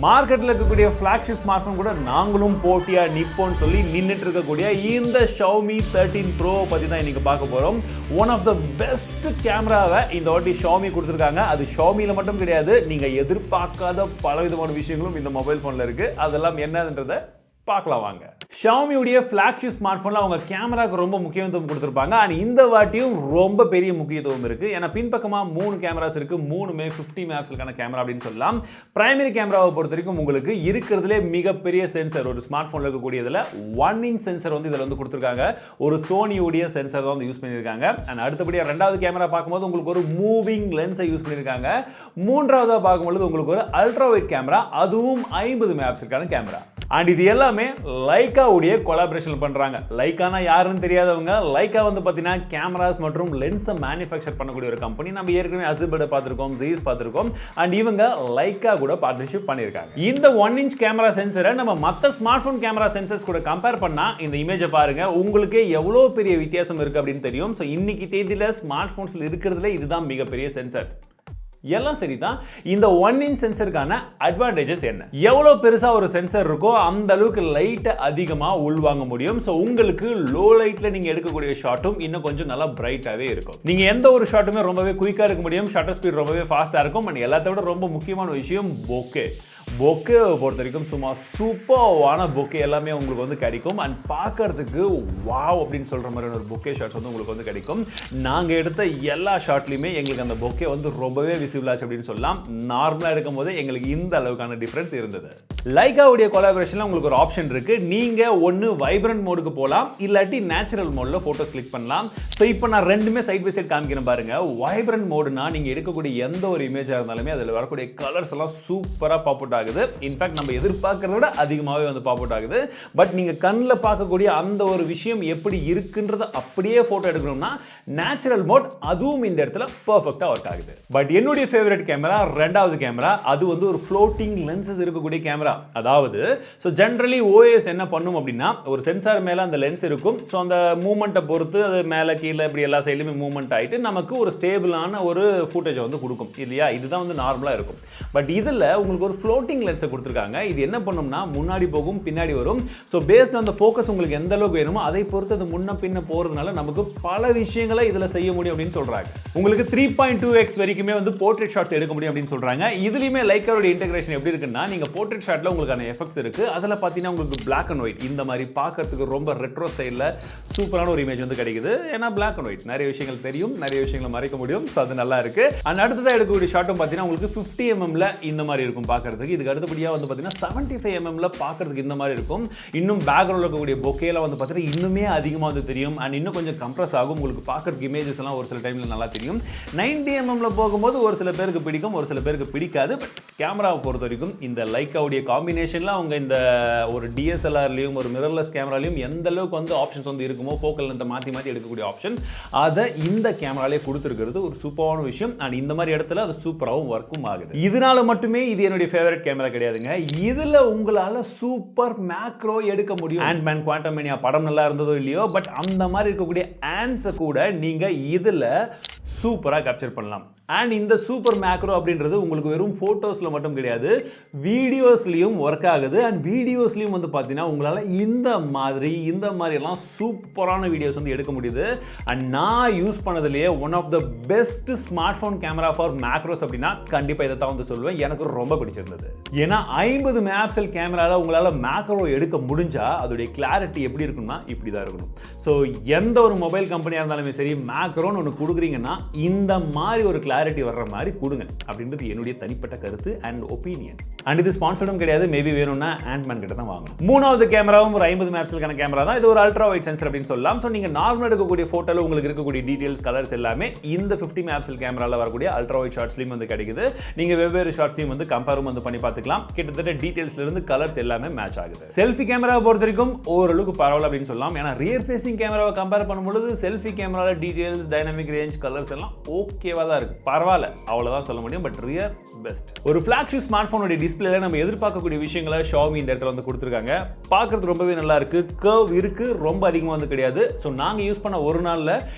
மார்க்கெட்ல இருக்கக்கூடிய flagship smartphone கூட நாங்களும் போட்டியா நிப்போன்னு சொல்லி நின்னுட்டு இருக்கக்கூடிய இந்த Xiaomi 13 Pro பத்தி தான் இன்னைக்கு பார்க்க போறோம். ஒன் ஆஃப் த பெஸ்ட் கேமராவை இந்த வாட்டி Xiaomi கொடுத்திருக்காங்க. அது Xiaomiல மட்டும் கிடையாது, நீங்க எதிர்பார்க்காத பலவிதமான விஷயங்களும் இந்த மொபைல் போன்ல இருக்கு. அதெல்லாம் என்னன்றதை பார்க்கலாம் வாங்க. Xiaomi உடைய ஃபிளாக்ஷிப் ஸ்மார்ட்ஃபோன்ல அவங்க கேமராக்கு ரொம்ப முக்கியத்துவம் கொடுத்திருப்பாங்க. ஆனா இந்த வாட்டியும் ரொம்ப பெரிய முக்கியத்துவம் இருக்கு. ஏன்னா பின்பக்கமா 3 கேமராஸ் இருக்கு. மூணுமே 50 மெகாபிக்சலுக்கான கேமரா அப்படின்னு சொல்லலாம். பிரைமரி கேமராவை பொறுத்த வரைக்கும் உங்களுக்கு இருக்கிறதுலே மிகப்பெரிய சென்சர் ஒரு ஸ்மார்ட்ஃபோன்ல இருக்கக்கூடியதுல 1 இன்ச் சென்சர் வந்து இதுல வந்து கொடுத்திருக்காங்க. ஒரு Sony உடைய சென்சர் தான் வந்து யூஸ் பண்ணிருக்காங்க. அண்ட் அடுத்தபடியா ரெண்டாவது கேமரா பார்க்கும்போது உங்களுக்கு ஒரு மூவிங் லென்ஸை யூஸ் பண்ணிருக்காங்க. மூன்றாவதா பார்க்கும்போது உங்களுக்கு ஒரு அல்ட்ரா வைட் கேமரா, அதுவும் 50 மெகாபிக்சலுக்கான கேமரா. அண்ட் இது எல்லாமே லைகா உடைய கொலாபரேஷன் பண்றாங்க. லைகானா யாருன்னு தெரியாதவங்க, லைகா வந்து பாத்தீங்கன்னா கேமராஸ் மற்றும் லென்ஸை மேனுஃபேக்சர் பண்ணக்கூடிய ஒரு கம்பெனி. நம்ம ஏற்கனவே அசிபட பார்த்திருக்கோம், ஜீஸ் பார்த்திருக்கோம். அண்ட் இவங்க லைகா கூட பார்ட்னர்ஷிப் பண்ணிருக்காங்க. இந்த 1 இன்ச் கேமரா சென்சரை நம்ம மற்ற ஸ்மார்ட்போன் கேமரா சென்சர்ஸ் கூட கம்பேர் பண்ணா இந்த இமேஜை பாருங்க, உங்களுக்கு எவ்வளவு பெரிய வித்தியாசம் இருக்கு அப்படின்னு தெரியும். ஸோ இன்னைக்கு தேதியில ஸ்மார்ட் போன்ஸ்ல இருக்கிறதுல இதுதான் மிகப்பெரிய சென்சர். எல்லாம் சரிதான். இந்த 1 இன்ச் சென்சருக்கான அட்வான்டேஜஸ் என்ன? எவ்வளவு பெருசா ஒரு சென்சர் இருக்கோ அந்த அளவுக்கு லைட் அதிகமா உள்வாங்க முடியும். சோ உங்களுக்கு லோ லைட்ல நீங்க எடுக்கக்கூடிய ஷாட்டும் இன்னும் கொஞ்சம் நல்லா பிரைட்டாவே இருக்கும். நீங்க எந்த ஒரு ஷாட்டுமே ரொம்பவே குயிக்கா எடுக்க முடியும். ஷட்டர் ஸ்பீட் ரொம்பவே ஃபாஸ்டா இருக்கும். அண்ட் எல்லாத்த விட ரொம்ப முக்கியமான விஷயம் போக்கே. பொக்கே பொறுத்த வரைக்கும் சும்மா சூப்பர்வான பொக்கே எல்லாமே உங்களுக்கு வந்து கிடைக்கும். அண்ட் பார்க்கறதுக்கு வாவ் அப்படின்னு சொல்ற மாதிரி ஒரு பொக்கே ஷாட்ஸ் வந்து உங்களுக்கு வந்து கிடைக்கும். நாங்க எடுத்த எல்லா ஷாட்லயுமே எங்களுக்கு அந்த பொக்கே வந்து ரொம்பவே விசிபிள் ஆச்சு அப்படின்னு சொல்லலாம். நார்மலா எடுக்கும் போது எங்களுக்கு இந்த அளவுக்கான டிஃபரன்ஸ் இருந்தது. லைகாவுடைய கொலாபரேஷன்ல உங்களுக்கு ஒரு ஆப்ஷன் இருக்கு. நீங்க ஒன்னு வைப்ரண்ட் மோடுக்கு போலாம், இல்லாட்டி நேச்சுரல் மோட்ல போட்டோஸ் கிளிக் பண்ணலாம். ஸோ இப்போ நான் ரெண்டுமே சைட் பை சைட் காமிக்கிறேன் பாருங்க. வைப்ரண்ட் மோடுனா நீங்க எடுக்கக்கூடிய எந்த ஒரு இமேஜா இருந்தாலுமே அதில் வரக்கூடிய கலர்ஸ் எல்லாம் சூப்பரா பாப் அவுட் ஆகுது. இன்ஃபேக்ட் நம்ம எதிர்பார்க்கறத விட அதிகமாகவே வந்து பாப் அவுட் ஆகுது. பட் நீங்க கண்ணில் பார்க்கக்கூடிய அந்த ஒரு விஷயம் எப்படி இருக்குன்றத அப்படியே போட்டோ எடுக்கணும்னா நேச்சுரல் மோட், அதுவும் இந்த இடத்துல பெர்ஃபெக்ட்டா ஒர்க் ஆகுது. பட் என்னுடைய ஃபேவரட் கேமரா ரெண்டாவது கேமரா. அது வந்து ஒரு ஃப்ளோட்டிங் லென்சஸ் இருக்கக்கூடிய கேமரா. அதாவது ஸோ ஜென்ரலி ஓஎஸ் என்ன பண்ணும் அப்படின்னா, ஒரு சென்சார் மேலே அந்த லென்ஸ் இருக்கும். ஸோ அந்த மூவ்மெண்ட்டை பொறுத்து அது மேலே கீழே இப்படி எல்லா சைட்லையுமே மூவ்மெண்ட் ஆகிட்டு நமக்கு ஒரு ஸ்டேபிளான ஒரு ஃபுட்டேஜை வந்து கொடுக்கும் இல்லையா? இதுதான் வந்து நார்மலாக இருக்கும். பட் இதில் உங்களுக்கு ஒரு ஃப்ளோட்டிங் லென்ஸை கொடுத்துருக்காங்க. இது என்ன பண்ணும்னா முன்னாடி போகும், பின்னாடி வரும். ஸோ பேஸ்ட் அந்த ஃபோக்கஸ் உங்களுக்கு எந்த அளவுக்கு வேணுமோ அதை பொறுத்து அது முன்ன பின்ன போகிறதுனால நமக்கு பல விஷயங்களை இதில் செய்ய முடியும் அப்படின்னு சொல்கிறாங்க. உங்களுக்கு 3.2x வரைக்குமே வந்து போர்ட்ரேட் ஷாட்ஸ் எடுக்க முடியும் அப்படின்னு சொல்கிறாங்க. இதுலையுமே லைக்காவோட இன்டெகிரேஷன் எப்படி இருக்குன்னா, நீங்கள் போர்ட்ரேட் ஷாட்டில் உங்களுக்கான எஃபெக்ட்ஸ் இருக்குது. அதில் பார்த்தீங்கன்னா உங்களுக்கு பிளாக் அண்ட் ஒயிட் இந்த மாதிரி பார்க்கறதுக்கு ரொம்ப ரெட்ரோ ஸ்டைலில் சூப்பரான ஒரு இமேஜ் வந்து கிடைக்குது. ஏன்னா பிளாக் அண்ட் ஒயிட் நிறைய விஷயங்கள் தெரியும், நிறைய விஷயங்களை மறைக்க முடியும். ஸோ அது நல்லா இருக்கு. அண்ட் அடுத்ததாக எடுக்கக்கூடிய ஷாட்டும் பார்த்தீங்கன்னா உங்களுக்கு 50 mm இந்த மாதிரி இருக்கும் பார்க்கறதுக்கு. இதுக்கு அடுத்தபடியாக வந்து பார்த்தீங்கன்னா 75 mm பார்க்கறதுக்கு இந்த மாதிரி இருக்கும். இன்னும் பேக்ரவுண்டில் இருக்கக்கூடிய பொக்கேல வந்து பார்த்தீங்கன்னா இன்னுமே அதிகமாக வந்து தெரியும். அண்ட் இன்னும் கொஞ்சம் கம்ப்ரஸ் ஆகும். உங்களுக்கு பார்க்கறதுக்கு இமேஜஸ் எல்லாம் ஒரு சில டைமில் நல்லா தெரியும். 90 mm போகும்போது ஒரு சில பேருக்கு பிடிக்கும், ஒரு சில பேருக்கு பிடிக்காது. பட் கேமராவை பொறுத்த வரைக்கும் இந்த லைக்காவுடைய காம்பினேஷன்ல அவங்க இந்த ஒரு டிஎஸ்எல்ஆர்லையும் ஒரு மிரர்லெஸ் கேமராலையும் எந்த அளவுக்கு வந்து ஆப்ஷன்ஸ் வந்து இருக்குமோ, ஃபோக்கல் லென்த்தை மாற்றி மாற்றி எடுக்கக்கூடிய ஆப்ஷன் அதை இந்த கேமராலே கொடுத்துருக்கிறது ஒரு சூப்பரான விஷயம். அண்ட் இந்த மாதிரி இடத்துல அது சூப்பராகவும் ஒர்க்கும் ஆகுது. இதனால மட்டுமே இது என்னுடைய ஃபேவரட் கேமரா கிடையாதுங்க. இதுல உங்களால சூப்பர் மேக்ரோ எடுக்க முடியும். ஆண்ட்மேன் குவாண்டமேனியா படம் நல்லா இருந்ததோ இல்லையோ, பட் அந்த மாதிரி இருக்கக்கூடிய ஆன்ஸை கூட நீங்க இதுல சூப்பரா கேப்சர் பண்ணலாம். அண்ட் இந்த சூப்பர் மேக்ரோ அப்படின்றது உங்களுக்கு வெறும் போட்டோஸ்ல மட்டும் கிடையாது, வீடியோஸ்லயும் ஒர்க் ஆகுது. அண்ட் வீடியோஸ்லயும் வந்து பார்த்தீங்கன்னா உங்களால இந்த மாதிரி எல்லாம் சூப்பரான வீடியோஸ் வந்து எடுக்க முடியுது. அண்ட் நான் யூஸ் பண்ணதுலேயே one of the best smartphone camera for macros அப்படின்னா கண்டிப்பாக இதை தான் வந்து சொல்லுவேன். எனக்கு ரொம்ப பிடிச்சிருந்தது. ஏன்னா 50 மெகாபிக்சல் கேமரால உங்களால மேக்ரோ எடுக்க முடிஞ்சா அதோடைய கிளாரிட்டி எப்படி இருக்கும்னா இப்படி தான் இருக்கணும். ஸோ எந்த ஒரு மொபைல் கம்பெனியாக இருந்தாலுமே சரி, மேக்ரோன்னு ஒன்று கொடுக்குறீங்கன்னா இந்த மாதிரி ஒரு கிளாரிட்டி வர்ற மாதிரி கொடுங்க அப்படின்றது என்னுடைய தனிப்பட்ட கருத்து அண்ட் ஒப்பீனியன். அண்ட் இது ஸ்பான்சர்டும் கிடையாது. மேபி வேணும்னா ஆண்ட்மேன் கிட்ட தான் வாங்கணும். மூணாவது கேமராவும் ஒரு 50 மெகாபிக்சலுக்கான கேமரா தான். இது ஒரு அல்ட்ரா வைட் சென்சர் அப்படின்னு சொல்லலாம். ஸோ நீங்க நார்மலாக எடுக்கக்கூடிய போட்டோல உங்களுக்கு இருக்கக்கூடிய டீடைல்ஸ், கலர்ஸ் எல்லாமே இந்த 50 மெகாபிக்சல் கேமரால வரக்கூடிய அல்ட்ரா வைட் ஷாட்ஸ்லயும் வந்து கிடைக்குது. நீங்க வெவ்வேறு ஷாட்ஸ்லயும் வந்து கம்பேரும் வந்து பண்ணி பார்த்துக்கலாம். கிட்டத்தட்ட டீடைல்ஸ்ல இருந்து கலர்ஸ் எல்லாமே மேட்ச் ஆகுது. செல்ஃபி கேமராவை பொறுத்த வரைக்கும் ஓரளவுக்கு பரவாயில்ல அப்படின்னு சொல்லலாம். ஏன்னா ரியர் ஃபேசிங் கேமராவை கம்பேர் பண்ணும்போது செல்ஃபி கேமரால டீடைல்ஸ், டைனமிக் ரேஞ்ச், கலர்ஸ் எல்லாம் ஓகேவா தான் இருக்கு. பரவாயில்ல, அவ்வளவுதான் சொல்ல முடியும். But rear best. ஒரு ஃபிளாக்ஷிப் ஸ்மார்ட் போனுடைய டிஸ்பிளேல நம்ம எதிர்பார்க்கக்கூடிய விஷயங்களை Xiaomi இந்த இடத்துல வந்து கொடுத்துருக்காங்க. பார்க்கறது ரொம்பவே நல்லா இருக்கு. கர்வ் இருக்கு, ரொம்ப அதிகமாக வந்து கிடையாது. ஸோ நாங்கள் யூஸ் பண்ண ஒரு நாளில்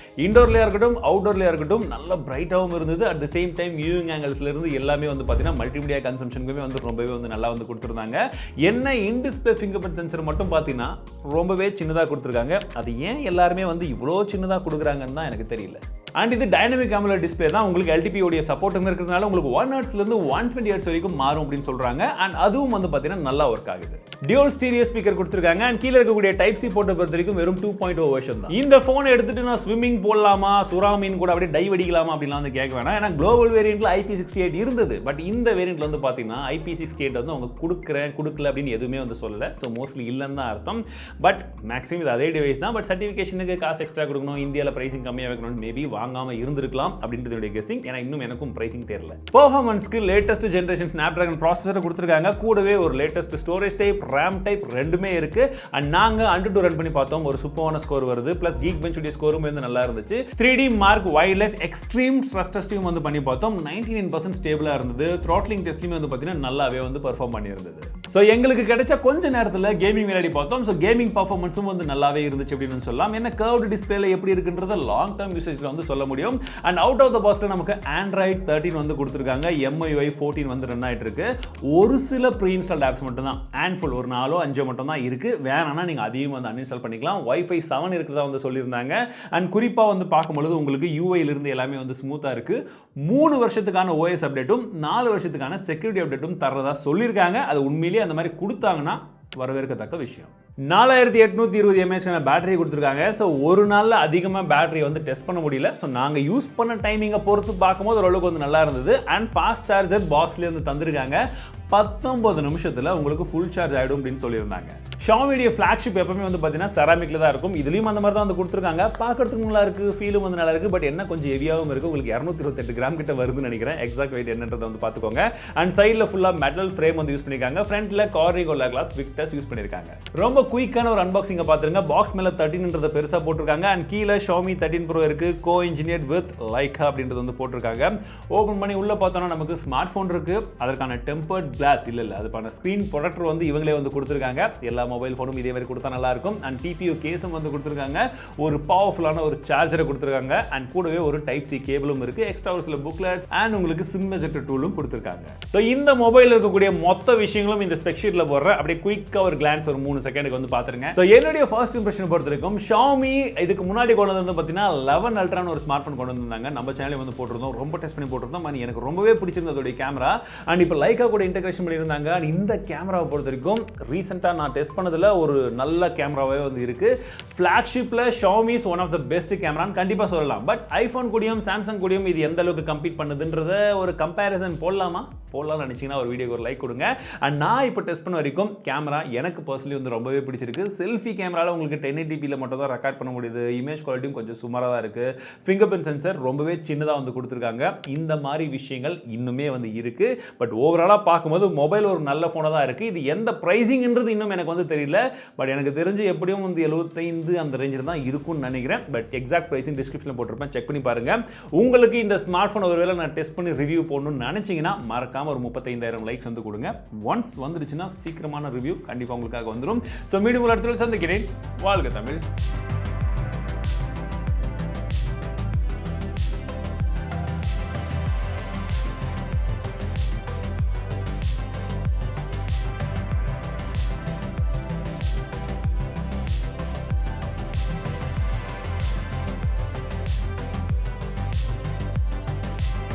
இண்டோர்லேயே இருக்கட்டும் அவுட்டோர்லேயே இருக்கட்டும் நல்ல பிரைட்டாகவும் இருந்தது. At the same time viewing ஆங்கிள்ஸ்லேருந்து எல்லாமே வந்து பார்த்தீங்கன்னா மல்டிமீடியா கன்சம்ஷனுக்குமே வந்து ரொம்பவே வந்து நல்லா வந்து கொடுத்துருந்தாங்க. என்ன in display finger print sensor மட்டும் பார்த்தீங்கன்னா ரொம்பவே சின்னதாக கொடுத்துருக்காங்க. அது ஏன் எல்லாருமே வந்து இவ்வளோ சின்னதாக கொடுக்குறாங்கன்னு தான் எனக்கு தெரியல. அண்ட் இது டைனமிக் AMOLED டிஸ்பிளே தான். உங்களுக்கு LTP உடைய சப்போர்ட் இருக்கிறதுனால உங்களுக்கு 1 Hz இருந்து 120 Hz வரைக்கும் மாறும் அப்படின்னு சொல்றாங்க. அண்ட் அதுவும் வந்து பார்த்தீங்கன்னா நல்லா ஒர்க் ஆகுது. டியூல் ஸ்டீரியோ ஸ்பீக்கர் கொடுத்துருக்காங்க. அண்ட் கீழே இருக்கக்கூடிய டைப் சி போர்ட்டை பொறுத்த வரைக்கும் வெறும் 2.0 வெர்ஷன் தான். இந்த ஃபோனை எடுத்துட்டு நான் ஸ்விம்மிங் போடலாமா, சுறாமீன் கூட அப்படியே டைவ் அடிக்கலாமா அப்படிலாம் வந்து கேட்க வேணாம். ஏன்னா குளோபல் வேரியன்ட்ல IP68 இருந்தது. பட் இந்த வேரியன்ட்ல வந்து பார்த்தீங்கன்னா IP68 வந்து அவங்க கொடுக்கல அப்படின்னு எதுவுமே வந்து சொல்லல. ஸோ மோஸ்ட்லி இல்லைன்னு தான் அர்த்தம். பட் மேக்ஸிமம் இது அதே டிவைஸ் தான். பட் சர்டிஃபிகேஷனுக்கு காசு எக்ஸ்ட்ரா கொடுக்கணும், இந்தியாவில் பிரைசிங் கம்மியாக வைக்கணும், மேபி வாங்காம இருந்திருக்கலாம் அப்படின்றது கெஸிங். ஏன்னா இன்னும் எனக்கும் பிரைசிங் தெரியல. பெர்ஃபார்மன்ஸ்க்கு லேட்டஸ்ட் ஜெனரேஷன் ஸ்னாப்டிராகன் ப்ராசஸரை கொடுத்துருக்காங்க. கூடவே ஒரு latest storage type, RAM type ரெண்டுமே இருக்கு. அண்ட் நாங்க Antutu ரன் பண்ணி பார்த்தோம். ஒரு சூப்பரான ஸ்கோர் வருது. பிளஸ் கீக் பெஞ்ச் உடைய ஸ்கோரும் வந்து நல்லா இருந்துச்சு. 3D Mark Wild Life Extreme stress டெஸ்டையும் வந்து பண்ணி பார்த்தோம். 99% ஸ்டேபிளா இருந்தது. த்ராட்லிங் டெஸ்ட்லயுமே வந்து பார்த்தீங்கன்னா நல்லாவே வந்து பெர்ஃபார்ம் பண்ணி இருந்தது. ஸோ எங்களுக்கு கிடைச்ச கொஞ்ச நேரத்தில் கேமிங் விளையாடி பார்த்தோம். ஸோ கேமிங் பர்ஃபார்மன்ஸும் வந்து நல்லாவே இருந்துச்சு அப்படின்னு சொல்லலாம். என்ன கர்வ்டு டிஸ்பிளேல எப்படி இருக்குன்றத லாங் டர்ம் யூசேஜ்ல வந்து சொல்ல முடியும். அண்ட் அவுட் ஆஃப் த பாக்ஸ்ல நமக்கு Android 13 வந்து கொடுத்துருக்காங்க. MIUI 14 வந்து ரன் ஆயிட்டு இருக்கு. ஒரு சில ப்ரீ இன்ஸ்டால் ஆப்ஸ் மட்டும் தான், ஹேண்ட்ஃபுல் ஒரு 4-5 மட்டும் தான் இருக்கு. வேணாம்னா நீங்க அதையும் வந்து அன்இன்ஸ்டால் பண்ணிக்கலாம். Wi-Fi 7 இருக்கிறதா வந்து சொல்லியிருந்தாங்க. அண்ட் குறிப்பா வந்து பார்க்கும்பொழுது உங்களுக்கு UI ல இருந்து எல்லாமே வந்து ஸ்மூத்தா இருக்கு. 3 வருஷத்துக்கான OS அப்டேட்டும் 4 வருஷத்துக்கான செக்யூரிட்டி அப்டேட்டும் தரதா சொல்லியிருக்காங்க. அது உண்மையிலேயே அந்த மாதிரி கொடுத்தாங்கன்னா வரவேற்கத்தக்க விஷயம். 4820 mAh பேட்டரி கொடுத்துருக்காங்க. ஸோ ஒரு நாளில் அதிகமாக பேட்டரி வந்து டெஸ்ட் பண்ண முடியல. ஸோ நாங்கள் யூஸ் பண்ண டைமிங்கை பொறுத்து பார்க்கும்போது ஓரளவுக்கு வந்து நல்லா இருந்தது. அண்ட் ஃபாஸ்ட் சார்ஜர் பாக்ஸ்லேயே வந்து தந்திருக்காங்க. 19 நிமிஷத்தில் உங்களுக்கு ஃபுல் சார்ஜ் ஆகிடும் அப்படின்னு சொல்லியிருந்தாங்க. Xiaomi ஃபிளாக்ஷிப் எப்பவுமே வந்து பார்த்தீங்கன்னா செராமிக்ல தான் இருக்கும். இதுலேயும் அந்த மாதிரி தான் வந்து கொடுத்துருக்காங்க. பார்க்கறதுக்கு நல்லா இருக்கு, ஃபீலும் வந்து நல்லா இருக்கு. பட் என்ன கொஞ்சம் ஹெவியாகவும் இருக்கு. உங்களுக்கு 228 கிராம் கிட்ட வருதுன்னு நினைக்கிறேன். எக்ஸாக்ட் வெயிட் என்னன்றதை வந்து பார்த்துக்கோங்க. அண்ட் சைடில் ஃபுல்லாக மெட்டல் ஃப்ரேம் வந்து யூஸ் பண்ணியிருக்காங்க. ஃப்ரண்ட்ல கார்னிகோலா கிளாஸ் விக்டர்ஸ் யூஸ் பண்ணியிருக்காங்க. ரொம்ப குயிக்கான ஒரு அன்பாக்சிங்கை பார்த்துருங்க. பாக்ஸ் மேலே 13 பெருசாக போட்டிருக்காங்க. அண்ட் கீழே Xiaomi 13 Pro இருக்கு. கோ இன்ஜினியர்ட் வித் லைக்கா அப்படின்றது வந்து போட்டிருக்காங்க. ஓப்பன் பண்ணி உள்ள பார்த்தோம்னா நமக்கு ஸ்மார்ட் ஃபோன் இருக்கு. அதற்கான டெம்பர்ட் கிளாஸ் இல்ல அதுக்கான ஸ்கிரீன் ப்ரொடக்டர் வந்து இவங்களே வந்து கொடுத்துருக்காங்க. எல்லா மொபைல் ஃபோனும் இதே மாதிரி கொடுத்தா நல்லா இருக்கும். அண்ட் TPU கேஸும் வந்து கொடுத்துருக்காங்க. ஒரு பவர்ஃபுல்லான ஒரு சார்ஜரை கொடுத்துருக்காங்க. அண்ட் கூடவே ஒரு டைப் சி கேபிளும் இருக்கு. எக்ஸ்ட்ரா ஒரு சில புக்லெட்ஸ் அண்ட் உங்களுக்கு சிம் எஜெக்டர் டூலும் கொடுத்துருக்காங்க. ஸோ இந்த மொபைல் இருக்கக்கூடிய மொத்த விஷயங்களும் இந்த ஸ்பெக் ஷீட்ல போடுற அப்படியே குயிக்கா ஒரு கிளான்ஸ் ஒரு 3 செகண்டுக்கு வந்து பாத்துருங்க. ஸோ என்னுடைய ஃபர்ஸ்ட் இம்ப்ரெஷன் பொறுத்த வரைக்கும் Xiaomi இதுக்கு முன்னாடி கொண்டு வந்து பார்த்தீங்கன்னா 11 அல்ட்ரான்னு ஒரு ஸ்மார்ட் ஃபோன் கொண்டு வந்தாங்க. நம்ம சேனலே வந்து போட்டிருந்தோம், ரொம்ப டெஸ்ட் பண்ணி போட்டிருந்தோம். எனக்கு ரொம்பவே பிடிச்சிருந்ததோட கேமரா. அண்ட் இப்போ லைக்கா கூட இன்டகிரேஷன் பண்ணியிருந்தாங்க. இந்த கேமராவை பொறுத்த வரைக்கும் ரீசெண்டாக நான் டெஸ்ட் பண்ணதில் ஒரு நல்ல கேமராவே வந்து இருக்கு. ஃபிளாக்ஷிப்ல Xiaomi is one of the best கேமரான்னு கண்டிப்பாக சொல்லலாம். பட் ஐஃபோன் கூடயும் சாம்சங் கூடயும் இது எந்த அளவுக்கு கம்பீட் பண்ணுதுன்றத ஒரு கம்பேரிசன் போடலாம்னு நினைச்சீங்கன்னா ஒரு வீடியோக்கு ஒரு லைக் கொடுங்க. அண்ட் நான் இப்போ டெஸ்ட் பண்ண வரைக்கும் கேமரா எனக்கு பர்சனலி வந்து ரொம்பவே பிடிச்சிருக்கு. செல்ஃபி கேமராவில் உங்களுக்கு 1080p மட்டும் தான் ரெக்கார்ட் பண்ண முடியுது. இமேஜ் குவாலிட்டியும் கொஞ்சம் சுமாராக தான் இருக்கு. ஃபிங்கர் பிரிண்ட் சென்சர் ரொம்பவே சின்னதாக வந்து கொடுத்துருக்காங்க. இந்த மாதிரி விஷயங்கள் இன்னுமே வந்து இருக்கு. பட் ஓவராலாக பார்க்கும்போது மொபைல் ஒரு நல்ல ஃபோனாக தான் இருக்கு. இது எந்த பிரைசிங்ன்றது இன்னும் எனக்கு வந்து தெரியல. பட் எனக்கு தெரிஞ்சு எப்படியும் வந்து 75 அந்த ரேஞ்சில் தான் இருக்கும்னு நினைக்கிறேன். பட் எக்ஸாக்ட் பிரைசிங் டிஸ்கிரிப்ஷனில் போட்டிருப்பேன், செக் பண்ணி பாருங்க. உங்களுக்கு இந்த ஸ்மார்ட் ஃபோன் ஒருவேளை நான் டெஸ்ட் பண்ணி ரிவ்யூ போடணும்னு நினைச்சீங்கன்னா மறக்காம ஒரு 35,000 லைக்ஸ் வந்து கொடுங்க. ஒன்ஸ் வந்துருச்சுன்னா சீக்கிரமான ரிவ்யூ கண்டிப்பாக உங்களுக்காக வந்துடும். ஸோ மீண்டும் ஒரு இடத்துல சந்திக்கிறேன். வாழ்க தமிழ்.